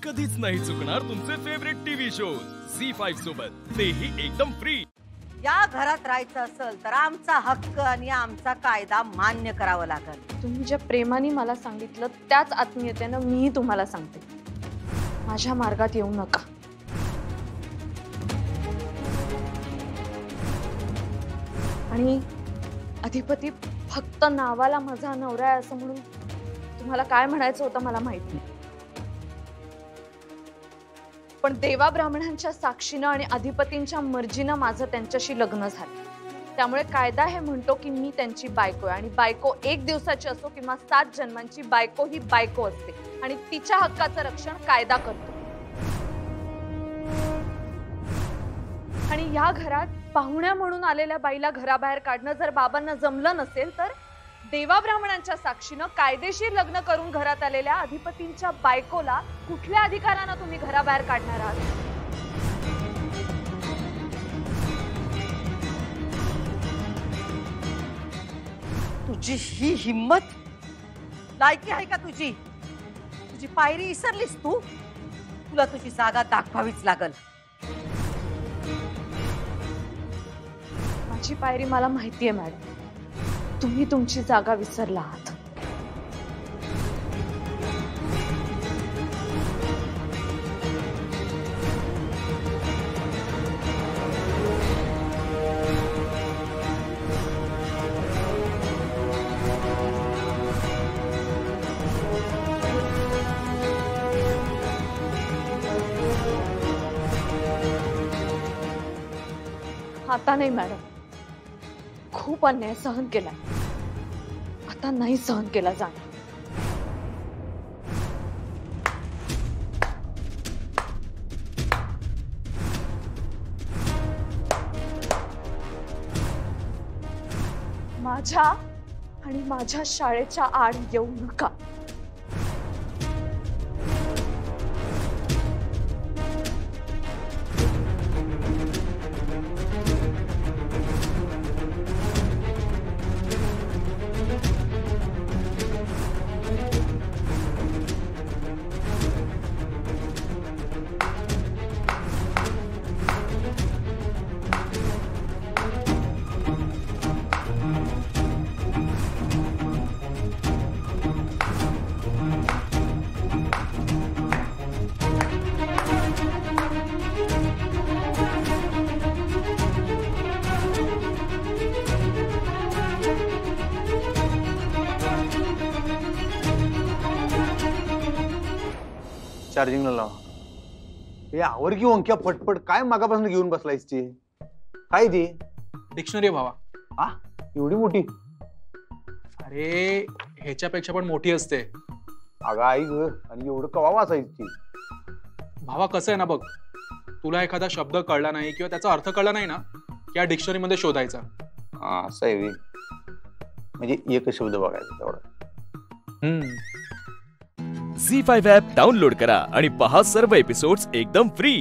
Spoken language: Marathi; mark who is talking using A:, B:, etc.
A: कधीच नाही चुकणार तुमचे फेवरेट टीव्ही शोज झी5 सोबत, तेही एकदम फ्री।
B: या घरात राहायचं असेल तर आमचा हक्क आणि आमचा कायदा मान्य करावा लागेल।
C: तुम्ही ज्या प्रेमाने मला सांगितलं त्याच आत्मीयतेने मीही तुम्हाला सांगते, माझ्या मार्गात येऊ नका। आणि अधिपती फक्त नावाला माझा नवरा आहे असं म्हणून तुम्हाला काय म्हणायचं होतं मला माहित नाही, पण देवा ब्राह्मणांच्या साक्षीनं आणि अधिपतींच्या मर्जीनं माझं त्यांच्याशी लग्न झालं। त्यामुळे कायदा हे म्हणतो की मी त्यांची बायको आहे आणि बायको एक दिवसाची असो किंवा 7 जन्मांची, बायको ही बायको असते आणि तिच्या हक्काचं रक्षण कायदा करतो। आणि या घरात पाहुण्या म्हणून आलेल्या बाईला घराबाहेर काढणं जर बाबांना जमलं नसेल तर देवा ब्राह्मणांच्या साक्षीनं कायदेशीर लग्न करून घरात आलेल्या अधिपतींच्या बायकोला कुठल्या अधिकारानं तुम्ही घराबाहेर काढणार आहात?
B: तुझी ही हिम्मत, लायकी आहे का तुझी? तुझी पायरी विसरलीस तू? तुला तुझी जागा दाखवावीच लागल।
C: माझी पायरी मला माहितीये मॅडम, तुम्ही तुमची जागा विसरला आहात। आता नाही मॅडम, खूप अन्याय सहन केला, आता नाही सहन केला जाणार। माझ्या आणि माझ्या शाळेच्या आड येऊ नका।
D: चार्जिंग लावा। हे आवर की ओंक्या फटफट काय मागापासून घेऊन बसलायस ती? काय ती?
E: डिक्शनरी भावा।
D: हा एवढी मोठी?
E: अरे ह्याच्यापेक्षा पण मोठी असते।
D: अगं आई ग, आणि एवढं कवा वाचायची?
E: भावा कसं आहे ना बघ, तुला एखादा शब्द कळला नाही किंवा त्याचा अर्थ कळला नाही ना, या डिक्शनरी मध्ये शोधायचा।
D: हा असं आहे, म्हणजे एकच शब्द बघायचा तेवढा।
A: झी5 ॲप डाउनलोड करा आणि पहा सर्व एपिसोड्स एकदम फ्री।